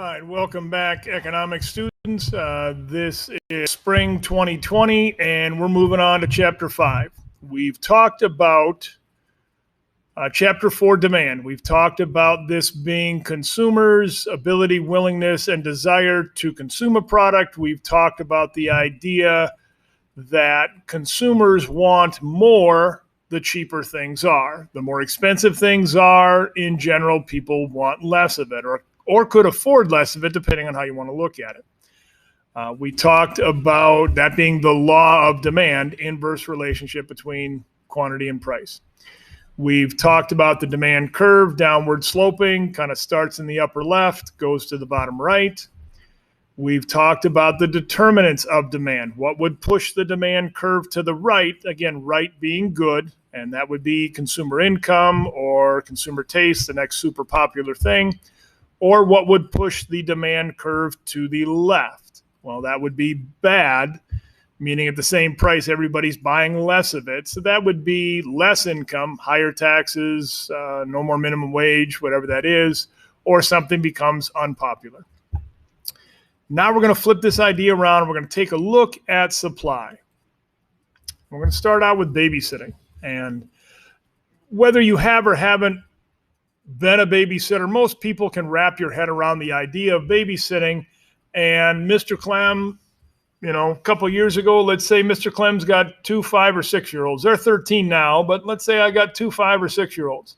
All right, welcome back, economics students. This is spring 2020, and we're moving on to chapter 5. We've talked about chapter 4, demand. We've talked about this being consumers' ability, willingness, and desire to consume a product. We've talked about the idea that consumers want more the cheaper things are. The more expensive things are, in general, people want less of it, or could afford less of it, depending on how you want to look at it. We talked about that being the law of demand, inverse relationship between quantity and price. We've talked about the demand curve, downward sloping, kind of starts in the upper left, goes to the bottom right. We've talked about the determinants of demand. What would push the demand curve to the right? Again, right being good, and that would be consumer income or consumer taste, the next super popular thing. Or what would push the demand curve to the left? Well, that would be bad, meaning at the same price, everybody's buying less of it. So that would be less income, higher taxes, no more minimum wage, whatever that is, or something becomes unpopular. Now we're going to flip this idea around. We're going to take a look at supply. We're going to start out with babysitting. And whether you have or haven't been a babysitter, most people can wrap your head around the idea of babysitting. And Mr. Clem, a couple of years ago, let's say Mr. Clem's got 2 5 or 6 year olds. They're 13 now, but let's say I got 2 5 or 6 year olds.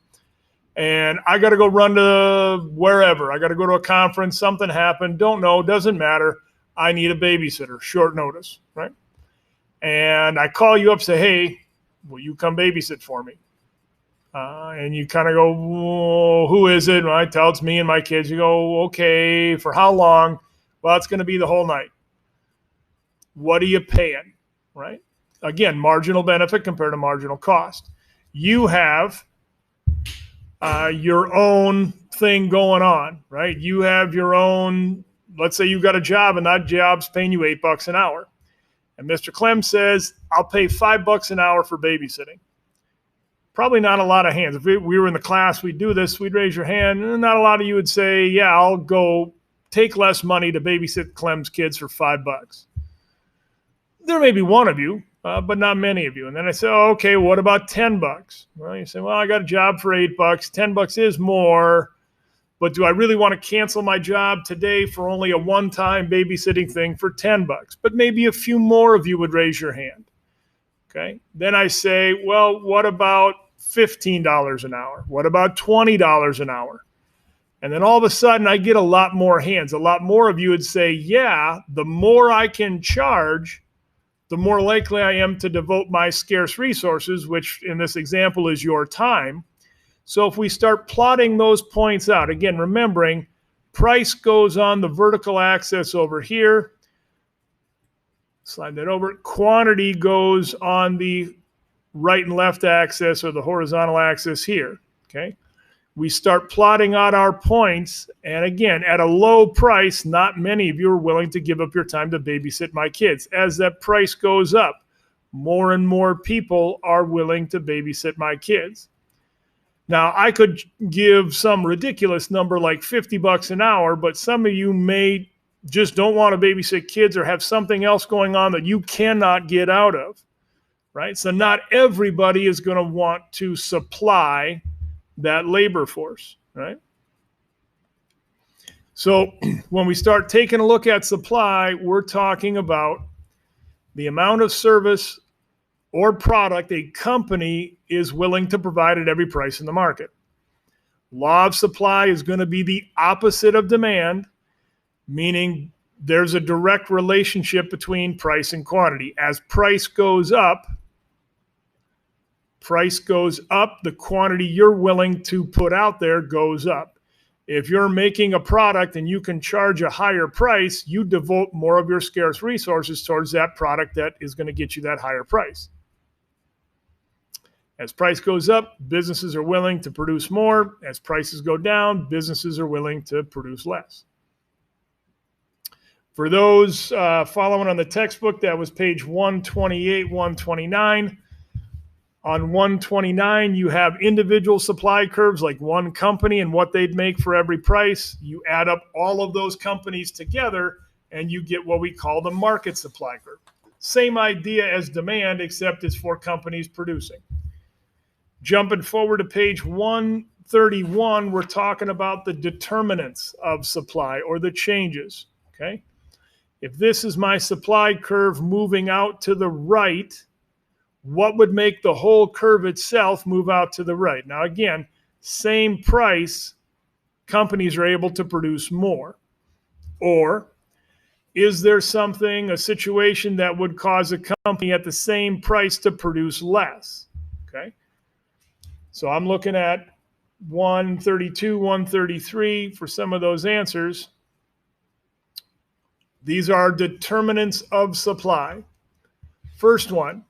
And I got to go run to wherever. I got to go to a conference. Something happened. Don't know. Doesn't matter. I need a babysitter. Short notice, right? And I call you up, say, hey, will you come babysit for me? And you kind of go, whoa, who is it? And I tell it's me and my kids. You go, okay, for how long? Well, it's going to be the whole night. What are you paying, right? Again, marginal benefit compared to marginal cost. You have your own thing going on, right? You have your own, let's say you got a job and that job's paying you $8 an hour. And Mr. Clem says, I'll pay $5 an hour for babysitting. Probably not a lot of hands. If we were in the class, we'd do this, we'd raise your hand. And not a lot of you would say, yeah, I'll go take less money to babysit Clem's kids for $5. There may be one of you, but not many of you. And then I say, oh, okay, what about $10? Well, you say, well, I got a job for $8. $10 is more, but do I really want to cancel my job today for only a one-time babysitting thing for $10? But maybe a few more of you would raise your hand. Okay. Then I say, well, what about $15 an hour? What about $20 an hour? And then all of a sudden I get a lot more hands. A lot more of you would say, yeah, the more I can charge, the more likely I am to devote my scarce resources, which in this example is your time. So if we start plotting those points out, again, remembering price goes on the vertical axis over here. Slide that over. Quantity goes on the right and left axis or the horizontal axis here, okay? We start plotting out our points, and again, at a low price, not many of you are willing to give up your time to babysit my kids. As that price goes up, more and more people are willing to babysit my kids. Now, I could give some ridiculous number like $50 an hour, but some of you may just don't want to babysit kids or have something else going on that you cannot get out of, right? So not everybody is going to want to supply that labor force, right? So when we start taking a look at supply, we're talking about the amount of service or product a company is willing to provide at every price in the market. Law of supply is going to be the opposite of demand, meaning there's a direct relationship between price and quantity. As price goes up, the quantity you're willing to put out there goes up. If you're making a product and you can charge a higher price, you devote more of your scarce resources towards that product that is going to get you that higher price. As price goes up, businesses are willing to produce more. As prices go down, businesses are willing to produce less. For those following on the textbook, that was page 128, 129. On 129, you have individual supply curves, like one company and what they'd make for every price. You add up all of those companies together and you get what we call the market supply curve. Same idea as demand, except it's for companies producing. Jumping forward to page 131, we're talking about the determinants of supply, or the changes, okay? If this is my supply curve moving out to the right, what would make the whole curve itself move out to the right? Now, again, same price, companies are able to produce more. Or is there something, a situation that would cause a company at the same price to produce less? Okay. So I'm looking at 132, 133 for some of those answers. These are determinants of supply. First one,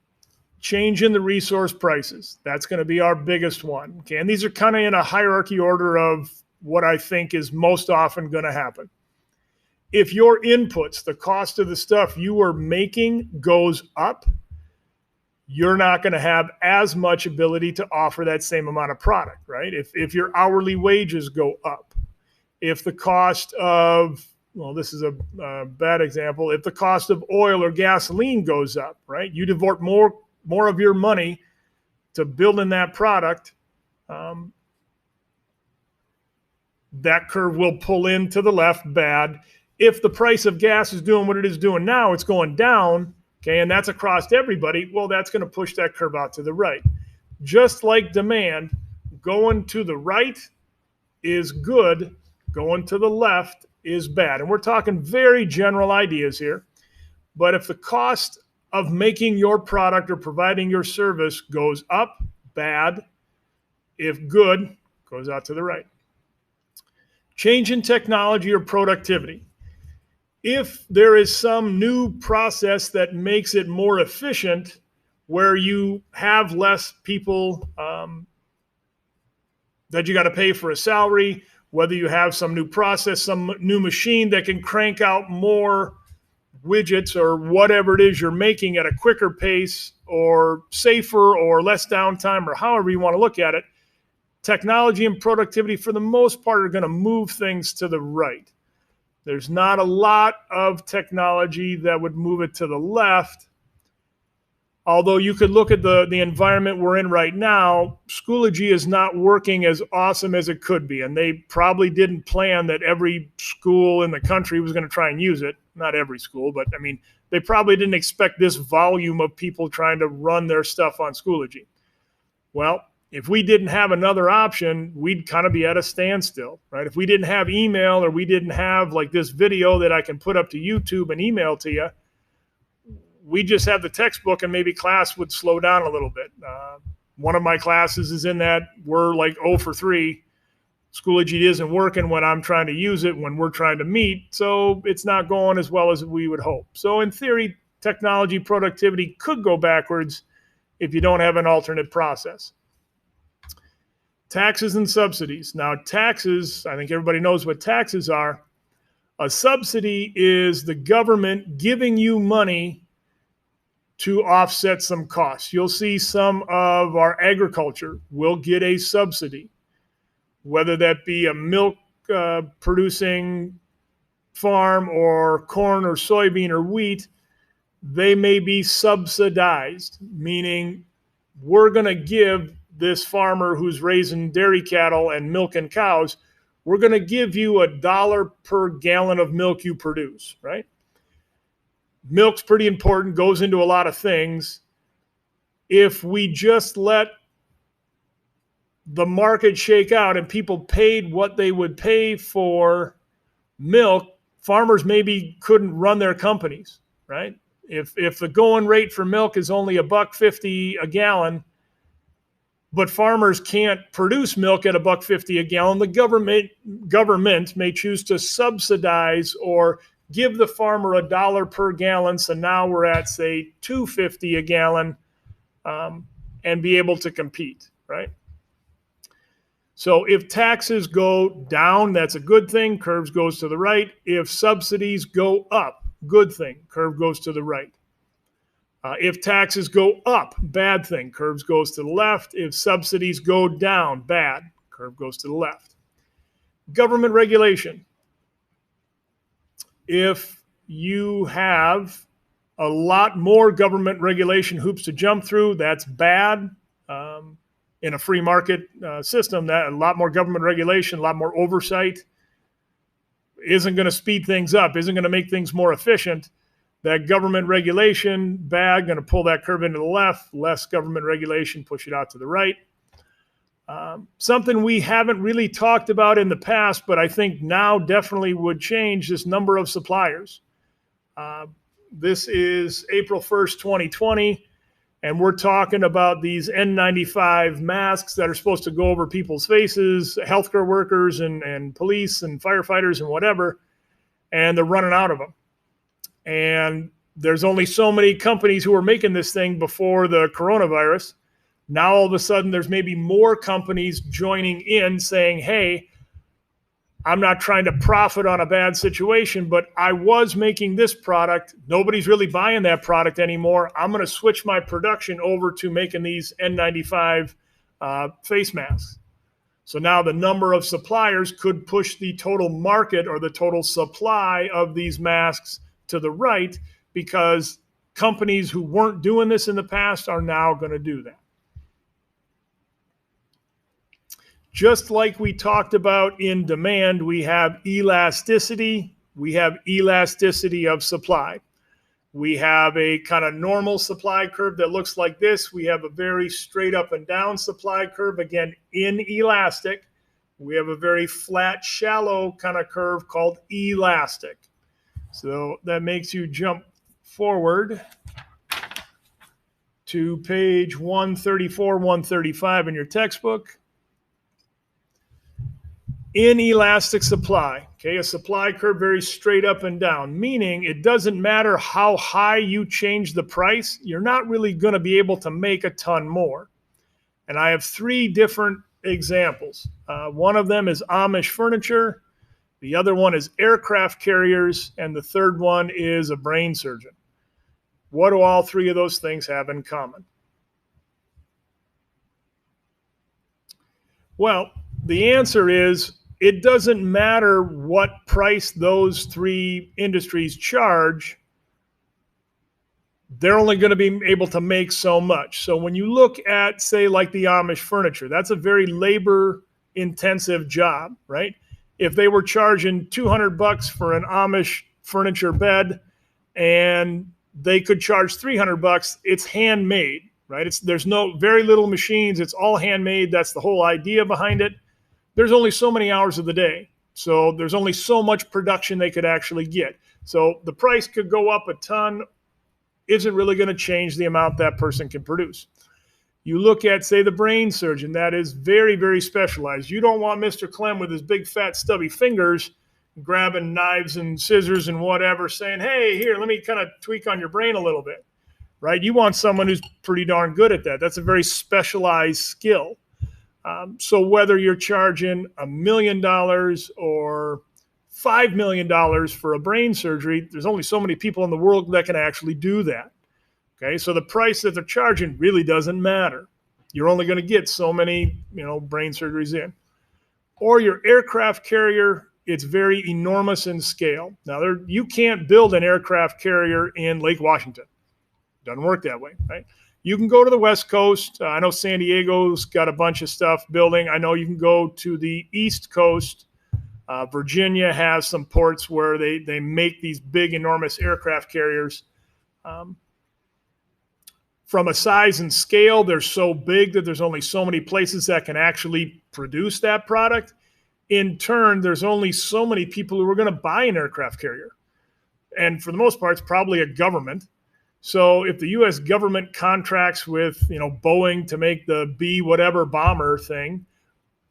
change in the resource prices. That's going to be our biggest one. Okay, and these are kind of in a hierarchy order of what I think is most often going to happen. If your inputs, the cost of the stuff you are making goes up, you're not going to have as much ability to offer that same amount of product, right? If your hourly wages go up, if the cost of, well, this is a bad example, if the cost of oil or gasoline goes up, right? You devote more of your money to building that product, that curve will pull in to the left bad. If the price of gas is doing what it is doing now, it's going down, okay, and that's across everybody, well, that's going to push that curve out to the right. Just like demand, going to the right is good, going to the left is bad. And we're talking very general ideas here. But if the cost of making your product or providing your service goes up, bad. If good, goes out to the right. Change in technology or productivity. If there is some new process that makes it more efficient, where you have less people that you got to pay for a salary, whether you have some new process, some new machine that can crank out more widgets or whatever it is you're making at a quicker pace, or safer, or less downtime, or however you want to look at it, technology and productivity for the most part are going to move things to the right. There's not a lot of technology that would move it to the left. Although you could look at the environment we're in right now, Schoology is not working as awesome as it could be. And they probably didn't plan that every school in the country was going to try and use it. Not every school, but I mean, they probably didn't expect this volume of people trying to run their stuff on Schoology. Well, if we didn't have another option, we'd kind of be at a standstill, right? If we didn't have email, or we didn't have like this video that I can put up to YouTube and email to you, we just have the textbook, and maybe class would slow down a little bit. One of my classes is in that we're like 0 for 3. Schoology isn't working when I'm trying to use it, when we're trying to meet, so it's not going as well as we would hope. So in theory, technology productivity could go backwards if you don't have an alternate process. Taxes and subsidies. Now, taxes, I think everybody knows what taxes are. A subsidy is the government giving you money to offset some costs. You'll see some of our agriculture will get a subsidy, whether that be a milk producing farm, or corn or soybean or wheat. They may be subsidized, meaning we're going to give this farmer who's raising dairy cattle and milking cows, we're going to give you $1 per gallon of milk you produce, right? Milk's pretty important, goes into a lot of things. If we just let the market shake out and people paid what they would pay for milk, farmers maybe couldn't run their companies, right? If the going rate for milk is only $1.50 a gallon, but farmers can't produce milk at $1.50 a gallon, the government may choose to subsidize or give the farmer $1 per gallon. So now we're at, say, $2.50 a gallon, and be able to compete, right? So if taxes go down, that's a good thing. Curve goes to the right. If subsidies go up, good thing. Curve goes to the right. If taxes go up, bad thing, curve goes to the left. If subsidies go down, bad, curve goes to the left. Government regulation. If you have a lot more government regulation hoops to jump through, that's bad. In a free market system, that a lot more government regulation, a lot more oversight isn't going to speed things up, isn't going to make things more efficient. That government regulation, bad, going to pull that curve into the left. Less government regulation, push it out to the right. Something we haven't really talked about in the past, but I think now definitely would change, this number of suppliers. This is April 1st, 2020, and we're talking about these N95 masks that are supposed to go over people's faces, healthcare workers and police and firefighters and whatever, and they're running out of them. And there's only so many companies who are making this thing before the coronavirus. Now, all of a sudden, there's maybe more companies joining in saying, hey, I'm not trying to profit on a bad situation, but I was making this product. Nobody's really buying that product anymore. I'm going to switch my production over to making these N95 face masks. So now the number of suppliers could push the total market or the total supply of these masks to the right, because companies who weren't doing this in the past are now going to do that. Just like we talked about in demand, we have elasticity. We have elasticity of supply. We have a kind of normal supply curve that looks like this. We have a very straight up and down supply curve, again, inelastic. We have a very flat, shallow kind of curve called elastic. So that makes you jump forward to page 134, 135 in your textbook. Inelastic supply, okay, a supply curve very straight up and down, meaning it doesn't matter how high you change the price, you're not really going to be able to make a ton more. And I have three different examples. One of them is Amish furniture, the other one is aircraft carriers, and the third one is a brain surgeon. What do all three of those things have in common? Well, the answer is, it doesn't matter what price those three industries charge, they're only going to be able to make so much. So when you look at, say, like the Amish furniture, that's a very labor-intensive job, right? If they were charging $200 for an Amish furniture bed and they could charge $300, it's handmade, right? There's very little machines. It's all handmade. That's the whole idea behind it. There's only so many hours of the day. So there's only so much production they could actually get. So the price could go up a ton, isn't really going to change the amount that person can produce. You look at, say, the brain surgeon, that is very, very specialized. You don't want Mr. Clem with his big, fat, stubby fingers grabbing knives and scissors and whatever, saying, hey, here, let me kind of tweak on your brain a little bit, right? You want someone who's pretty darn good at that. That's a very specialized skill. So whether you're charging $1 million or $5 million for a brain surgery, there's only so many people in the world that can actually do that. Okay, so the price that they're charging really doesn't matter. You're only going to get so many, brain surgeries in. Or your aircraft carrier, it's very enormous in scale. Now, you can't build an aircraft carrier in Lake Washington. Doesn't work that way, right? You can go to the West Coast. I know San Diego's got a bunch of stuff building. I know you can go to the East Coast. Virginia has some ports where they make these big, enormous aircraft carriers. From a size and scale, they're so big that there's only so many places that can actually produce that product. In turn, there's only so many people who are going to buy an aircraft carrier. And for the most part, it's probably a government. So if the U.S. government contracts with, Boeing to make the B whatever bomber thing,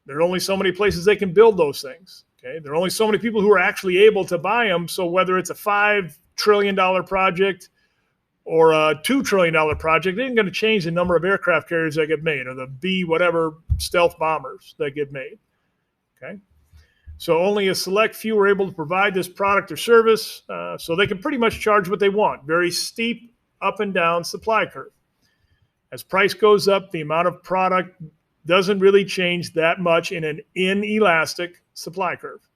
there are only so many places they can build those things. Okay, there are only so many people who are actually able to buy them. So whether it's a $5 trillion project or a $2 trillion project, it isn't going to change the number of aircraft carriers that get made or the B whatever stealth bombers that get made. Okay, so only a select few are able to provide this product or service, so they can pretty much charge what they want. Very steep up and down supply curve. As price goes up, the amount of product doesn't really change that much in an inelastic supply curve.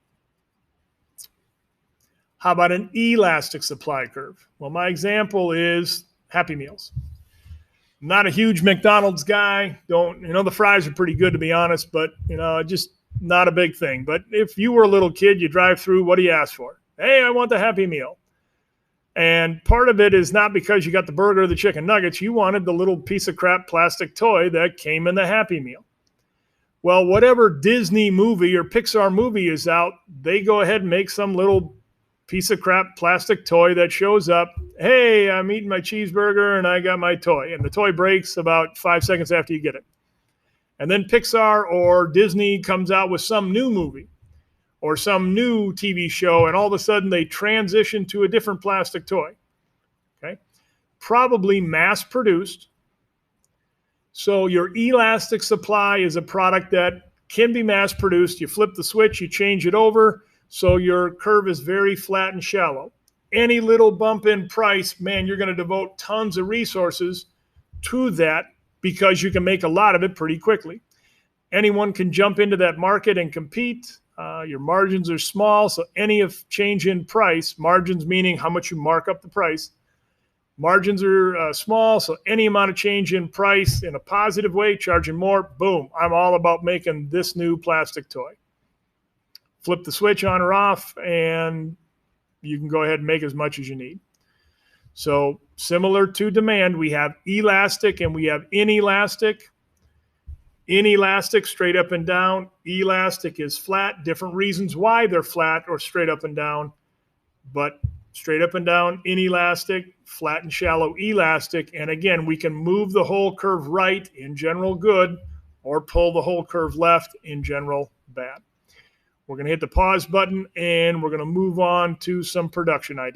How about an elastic supply curve? Well, my example is Happy Meals. I'm not a huge McDonald's guy. The fries are pretty good, to be honest, but, just not a big thing. But if you were a little kid, you drive through, what do you ask for? Hey, I want the Happy Meal. And part of it is not because you got the burger or the chicken nuggets. You wanted the little piece of crap plastic toy that came in the Happy Meal. Well, whatever Disney movie or Pixar movie is out, they go ahead and make some little piece of crap plastic toy that shows up. Hey, I'm eating my cheeseburger and I got my toy. And the toy breaks about 5 seconds after you get it. And then Pixar or Disney comes out with some new movie or some new TV show, and all of a sudden they transition to a different plastic toy. Okay? Probably mass produced. So your elastic supply is a product that can be mass produced. You flip the switch, you change it over, so your curve is very flat and shallow. Any little bump in price, man, you're going to devote tons of resources to that because you can make a lot of it pretty quickly. Anyone can jump into that market and compete. Your margins are small, so any change in price, margins meaning how much you mark up the price, margins are small, so any amount of change in price in a positive way, charging more, boom, I'm all about making this new plastic toy. Flip the switch on or off, and you can go ahead and make as much as you need. So similar to demand, we have elastic and we have inelastic. Inelastic, straight up and down. Elastic is flat. Different reasons why they're flat or straight up and down. But straight up and down, inelastic, flat and shallow, elastic. And again, we can move the whole curve right, in general, good, or pull the whole curve left, in general, bad. We're going to hit the pause button, and we're going to move on to some production ideas.